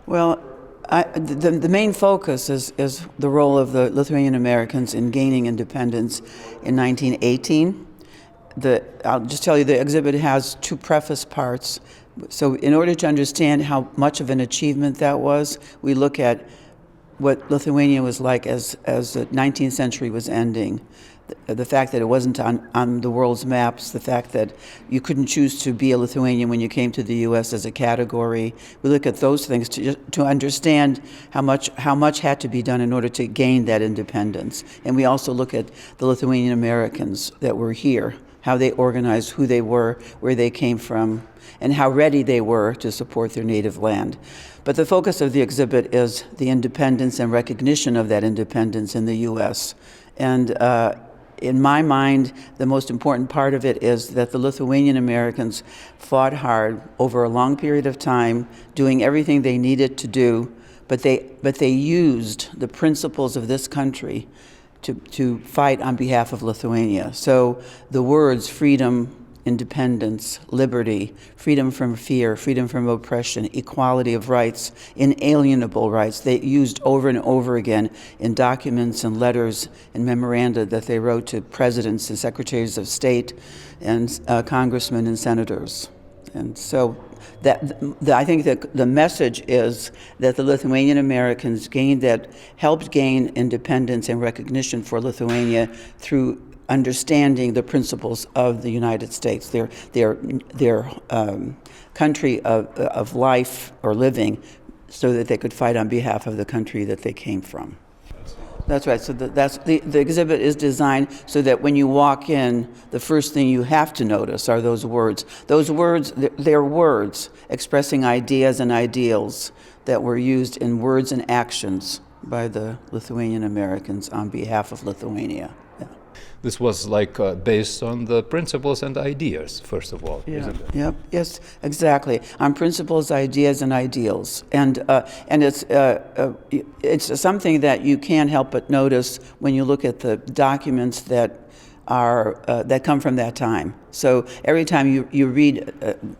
Well, the main focus is the role of the Lithuanian Americans in gaining independence in 1918. I'll just tell you, the exhibit has two preface parts. So in order to understand how much of an achievement that was, we look at what Lithuania was like as the 19th century was ending. The fact that it wasn't on the world's maps, the fact that you couldn't choose to be a Lithuanian when you came to the U.S. as a category. We look at those things to understand how much had to be done in order to gain that independence. And we also look at the Lithuanian Americans that were here, how they organized, who they were, where they came from, and how ready they were to support their native land. But the focus of the exhibit is the independence and recognition of that independence in the U.S. And in my mind, the most important part of it is that the Lithuanian Americans fought hard over a long period of time, doing everything they needed to do, but they used the principles of this country to fight on behalf of Lithuania. So the words freedom, independence, liberty, freedom from fear, freedom from oppression, equality of rights, inalienable rights, they used over and over again in documents and letters and memoranda that they wrote to presidents and secretaries of state and congressmen and senators. And so I think that the message is that the Lithuanian Americans helped gain independence and recognition for Lithuania through understanding the principles of the United States, their country of life or living, so that they could fight on behalf of the country that they came from. That's right. So the exhibit is designed so that when you walk in, the first thing you have to notice are those words. Those words, they're words expressing ideas and ideals that were used in words and actions by the Lithuanian Americans on behalf of Lithuania. This was based on the principles and ideas, first of all, isn't it? Yep. Yes, exactly. On principles, ideas, and ideals, and it's something that you can't help but notice when you look at the documents that come from that time. So every time you read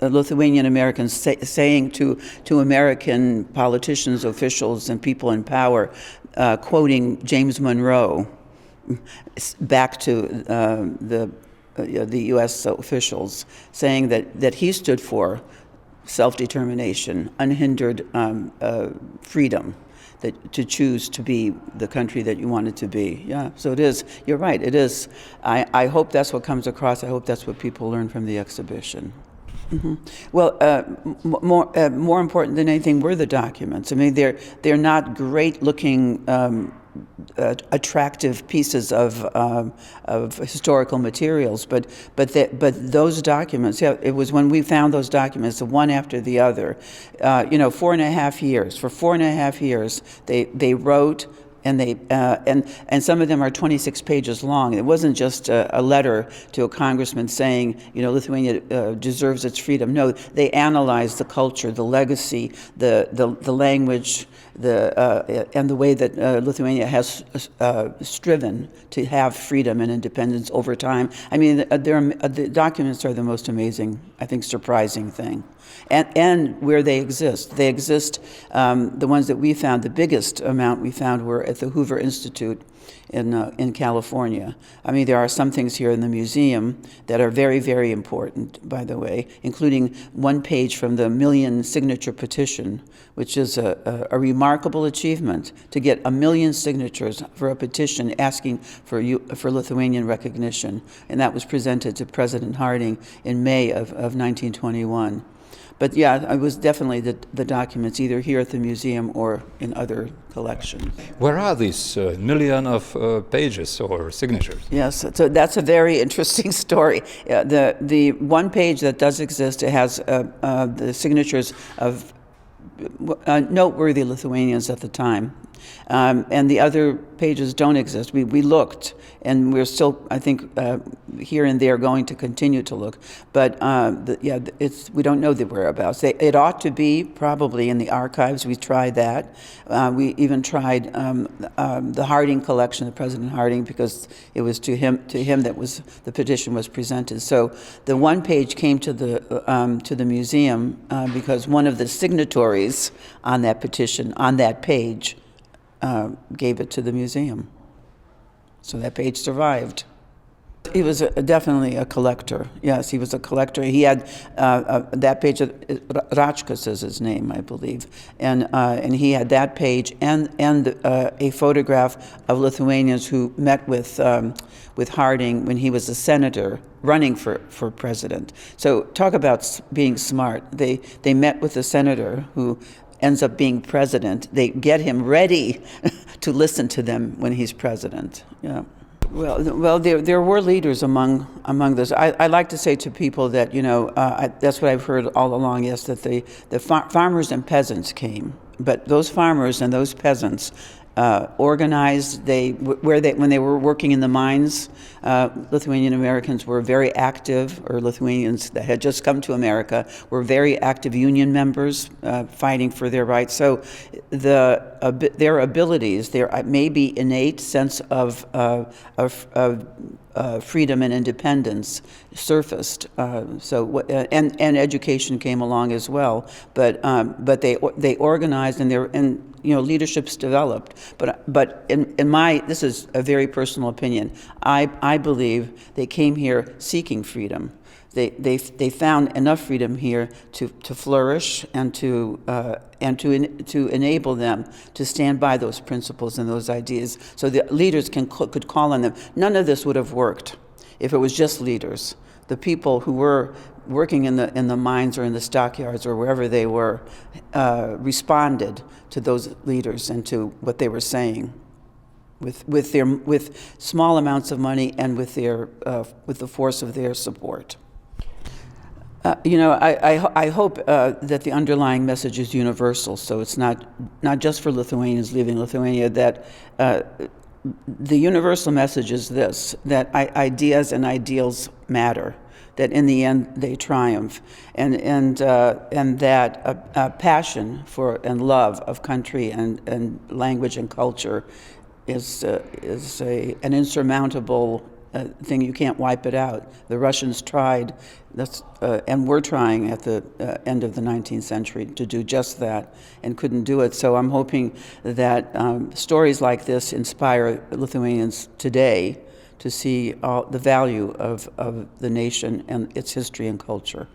Lithuanian Americans saying to American politicians, officials, and people in power, quoting James Monroe, back to the U.S. officials, saying that he stood for self-determination, unhindered freedom, that to choose to be the country that you wanted to be. Yeah, so it is. You're right. It is. I hope that's what comes across. I hope that's what people learn from the exhibition. Mm-hmm. Well, more important than anything were the documents. I mean, they're not great-looking, attractive pieces of historical materials, but those documents. Yeah, it was when we found those documents, the one after the other. 4.5 years. For 4.5 years, they wrote. And and some of them are 26 pages long. It wasn't just a letter to a congressman saying, Lithuania deserves its freedom. No, they analyzed the culture, the legacy, the language, and the way that Lithuania has striven to have freedom and independence over time. I mean, the documents are the most amazing, I think, surprising thing. And where they exist. They exist, the ones that we found, the biggest amount we found were at the Hoover Institute in California. I mean, there are some things here in the museum that are very, very important, by the way, including one page from the 1 million signature petition, which is a remarkable achievement to get 1 million signatures for a petition asking for Lithuanian recognition. And that was presented to President Harding in May of 1921. But yeah, it was definitely the documents, either here at the museum or in other collections. Where are these million of pages or signatures? Yes, so that's a very interesting story. The one page that does exist, it has the signatures of noteworthy Lithuanians at the time. And the other pages don't exist. We looked, and we're still, I think, here and there going to continue to look. But we don't know the whereabouts. It ought to be probably in the archives. We tried that. We even tried the Harding collection, the President Harding, because it was to him that the petition was presented. So the one page came to the museum because one of the signatories on that petition, on that page, gave it to the museum. So that page survived. He was definitely a collector. Yes, he was a collector. He had that page. Rachkas is his name, I believe, and he had that page and a photograph of Lithuanians who met with Harding when he was a senator running for president. So talk about being smart. They met with the senator who ends up being president. They get him ready to listen to them when he's president. Yeah. Well, there were leaders among those. I like to say to people that, that's what I've heard all along, yes, that the farmers and peasants came, but those farmers and those peasants organized. When they were working in the mines, Lithuanian Americans were very active, or Lithuanians that had just come to America were very active union members, fighting for their rights. So their abilities, their maybe innate sense of freedom and independence surfaced. And education came along as well. But they organized, and leaderships developed. But in my, this is a very personal opinion, I believe they came here seeking freedom. They found enough freedom here to flourish and to enable them to stand by those principles and those ideas. So the leaders could call on them. None of this would have worked if it was just leaders. The people who were working in the mines or in the stockyards or wherever they were responded to those leaders and to what they were saying with small amounts of money and with the force of their support. I hope that the underlying message is universal, so it's not just for Lithuanians leaving Lithuania, that the universal message is this, that ideas and ideals matter, that in the end they triumph, and that passion for and love of country and language and culture is an insurmountable thing. You can't wipe it out. The Russians tried, and were trying at the end of the 19th century to do just that, and couldn't do it. So I'm hoping that stories like this inspire Lithuanians today to see the value of the nation and its history and culture.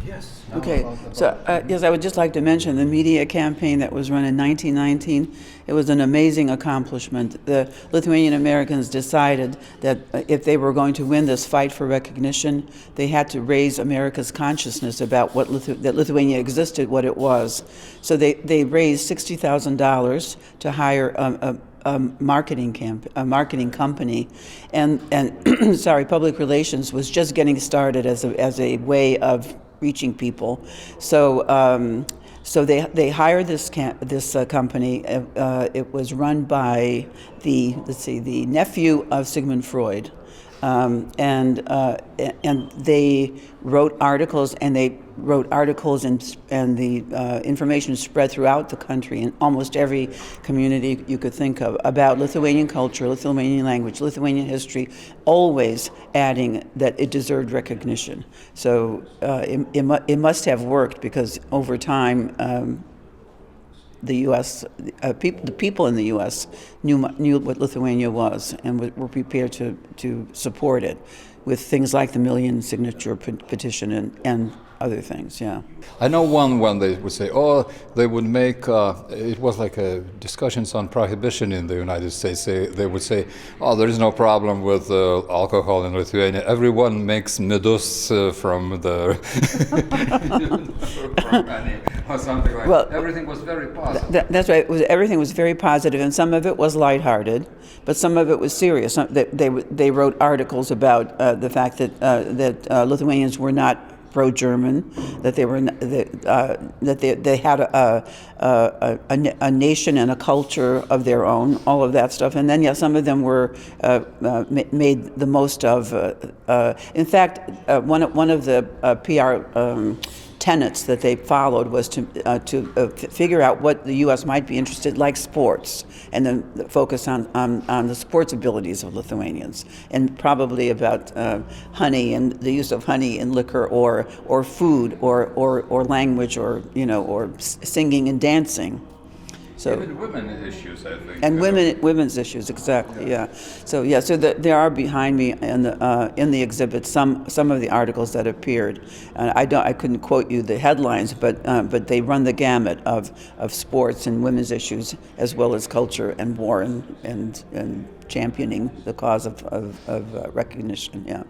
Yes. Okay, so yes, I would just like to mention the media campaign that was run in 1919. It was an amazing accomplishment. The Lithuanian Americans decided that if they were going to win this fight for recognition, they had to raise America's consciousness about that Lithuania existed, what it was. So they raised $60,000 to hire a marketing company, and public relations was just getting started as a way of reaching people. So they hired this company. It was run by the nephew of Sigmund Freud, and they wrote articles, and the information spread throughout the country in almost every community you could think of about Lithuanian culture, Lithuanian language, Lithuanian history, always adding that it deserved recognition. So it must have worked, because over time the U.S. The people in the U.S. knew what Lithuania was and were prepared to support it with things like the million signature petition and other things. Yeah, I know when they would say, they would make it was like discussions on prohibition in the United States. They would say, there is no problem with alcohol in Lithuania. Everyone makes medus from the from money or something like that. Everything was very positive. That's right. Everything was very positive, and some of it was lighthearted, but some of it was serious. They wrote articles about the fact that Lithuanians were not pro-German, that they were that they had a nation and a culture of their own, all of that stuff. And then, yeah, some of them were made the most of. In fact, one of the PR tenets that they followed was to figure out what the U.S. might be interested, like sports, and then focus on the sports abilities of Lithuanians, and probably about honey and the use of honey in liquor, or food, or language, or or singing and dancing. So, even women issues, I think. And women's issues, exactly. Yeah. So there are behind me in the exhibit some of the articles that appeared. I couldn't quote you the headlines, but they run the gamut of sports and women's issues, as well as culture and war and championing the cause of recognition. Yeah.